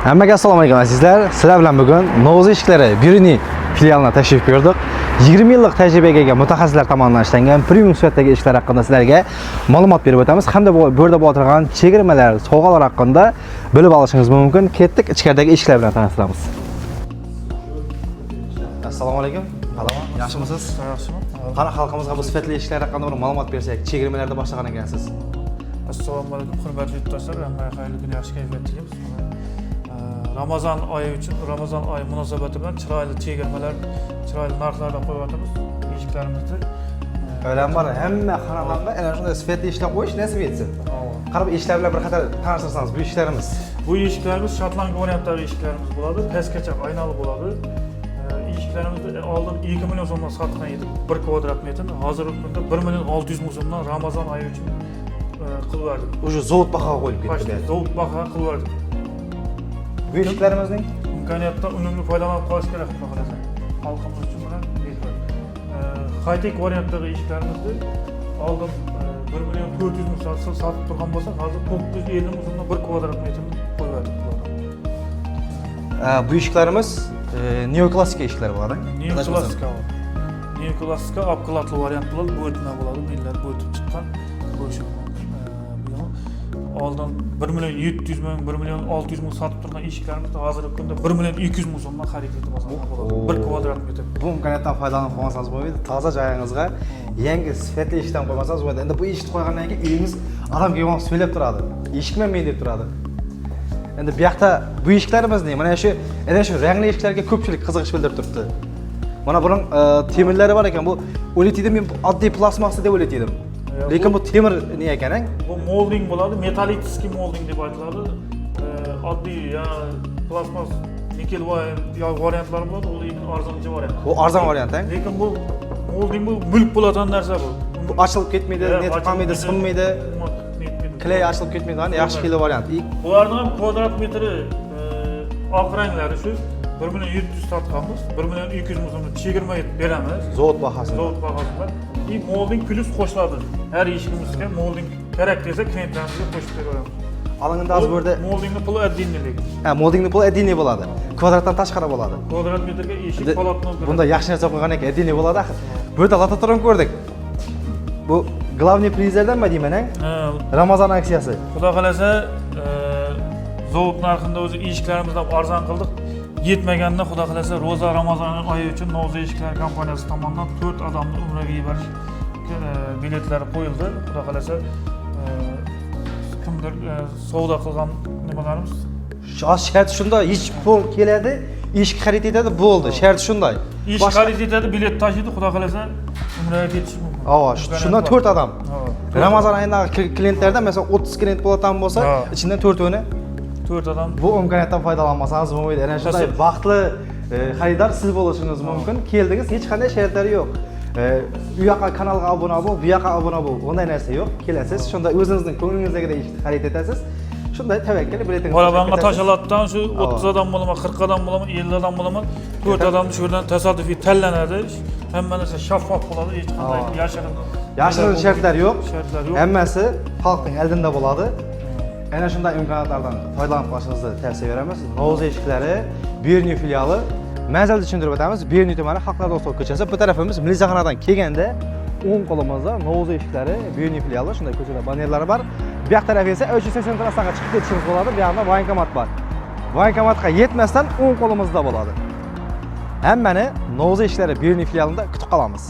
Hammaga assalomu alaykum azizlar. Sizlar bilan bugun Novza ishlari Biruni filialiga tashrif buyurdik. 20 yillik tajribaga ega mutaxassislar tomonidan ishlangan premium sifatdagi ishlar haqida sizlarga ma'lumot berib o'tamiz hamda bu yerda bo'ladigan chegirmalar, sovg'alar haqida bilib olishingiz mumkin. Ketdik, ichkaridagi ishlar bilan tanishtiramiz. Assalomu alaykum. Yaxshimisiz? Yaxshiman. Qani xalqimizga bu sifatli ishlar haqida bir ma'lumot bersak, chegirmalarda boshlagan ekansiz. Assalomu alaykum, hurmatli yurtdoshlar. Hammaga xayrli kun, yaxshi kayfiyat tilaymiz. Ramazon oyi uchun, Ramazon oyi munosabati bilan chiroyli chegirmalar, chiroyli narxlarda qo'yapmiz eshiklarimizni. O'ylam bor, hamma xonadonda ana shunday sifatli ishlar qo'yish nasib etsin. Qarab ishlar bilan bir qator tanishtirsangiz, bu ishlarimiz. Bu eshiklarimiz Shotlandiya variantidagi eshiklarimiz bo'ladi, pastgacha oynali bo'ladi. Eshiklarimizni oldin 2 million so'mdan sotgan edik 1 kvadrat metrni. Hozirgi kunda 1 million 600 ming so'mdan Ramazon oyi uchun qilib berdik. O'sha zavod bahoga qo'yib ketdi. Zavod bahoga qilib berdik. Bu ishlarimizning imkoniyatdan unumli foydalanib qolish kerak xudo xolasa. Xalqimiz uchun bilan bepul. High-tech variantdagi ishlarimizni oldin 1 million 400 ming sotib turgan bo'lsa, hozir 950 ming so'mdan 1 kvadrat metrni qo'yib bu ishlarimiz neoklassik ishlar bo'ladi. Neoklassika abqilatli variant bo'ladi, bo'ytma bo'ladi, millar bo'ytib chiqqan bo'yish. Oldin 1 million 700 ming, 1 million 600 ming sotib turgan eshiklarimizni hozirgi kunda 1 million 200 ming so'mdan xarid etib olsangiz bo'ladi. 1 kvadrat metr. Bu imkoniyatdan foydalanib qolmasangiz bo'lmaydi. Toza joyingizga yangi sifatli ishdan qo'ymasangiz bo'lmaydi. Endi bu eshikni qo'ygandan keyin uyingiz odamga yomon so'ylab turadi. Eshikman men deb turadi. Endi bu yoqda bu eshiklarimizni mana shu rangli eshiklarga ko'pchilik qiziqish bildirib turibdi. Mana buning temirlari bor ekan. Bu o'litidim, men oddiy plastmassa deb o'litidim. Lekin bu temir ne ekan? Bu molding bo'ladi, metallический molding deb aytiladi. Oddiy ya plastmas nikel variantlar bo'ladi, u lekin arzoncha variant. Bu arzon variant, lekin bu molding bu mulk bo'ladigan narsa bu. Bu ochilib ketmaydi, netib qolmaydi, sinmaydi. Kley ochilib ketmaydi, yaxshi xil variant. Bularning ham kvadrat metri oq ranglari shu 1 million 700 sotganmiz, 1 million 200 ming so'mga chegirma beramiz. Zavod bahosida. Zavod bahosida. Molding plus qo'shiladi. Har ishimizga molding kerak desa, klientlarimizga qo'shib beramiz. Alingda hozir bu yerda moldingni puli отдельный. Ha, moldingni puli отдельный bo'ladi. Kvadratdan tashqari bo'ladi. Kvadrat metrga eshik polotno. Bunda yaxshi narsa qo'ygan ekan, отдельный bo'ladi axir. Bu yerda lototron ko'rdik. Bu главный prizlardanmi deyman, Ramazon aksiyasi. Xudo xolasa, zavod narxida o'zi eshiklarimizdan arzon qildik. Yetmaganda xudo xolasa Roza Ramazon oyi uchun Novza ishlar kompaniyasi tomonidan 4 odamni umraga yuborish biletlari qo'yildi. Xudo xolasa kimdir savdo qilgan nimalarimiz. Shart shunday, hech pul keladi, ish xarid etadi, bo'ldi. Shart shunday. Ish xarid etadi, bilet tashiydi, xudo xolasa umraga ketish mumkin. Shundan 4 odam. Ramazon oyidagi klientlardan mesela 30 klient bo'lgan bo'lsa, ichidan 4 o'ni 4 odam. Bu imkoniyatdan foydalanmasangiz bo'lmaydi. Ana shunday baxtli xaridor siz bo'lishingiz mumkin. Keldingiz, hech qanday shartlari yo'q. U yoqqa kanalga obuna bo'l, bu yoqqa obuna bo'l. Unday narsa yo'q. Kelasiz, shunda o'zingizning ko'nglingizdagidek ishni xarid etasiz. Shunday tavakkal biletingizni. Bola tashalatdan shu 30 odam bo'laman, 40 odam bo'laman, 50 odam bo'laman, 4 odamni shu yerdan tasodifiy tanlanadi. Hamma narsa shaffof bo'ladi, hech qanday yashirin shartlar yo'q. Shartlar yo'q. Hammasi xalqning oldida bo'ladi. Ana shunday imkoniyatlardan foydalanib qolishingizni tavsiya beramiz. Novza eshiklari Biruni filiali. Manzilni tushuntirib o'tamiz. Biruni tumani Xalqlar do'stlik ko'chasi. Bu tarafimiz Milisaxonadan kelganda o'ng qo'limizda Novza eshiklari Biruni filiali, shunday ko'chada bannerlari bor. Bu yoq tarafga esa 380 trassaga chiqib ketishimiz bo'ladi. Bu yoqda bankomat bor. Bankomatga yetmasdan o'ng qo'limizda bo'ladi. Hammani Novza eshiklari Biruni filialida kutib qolamiz.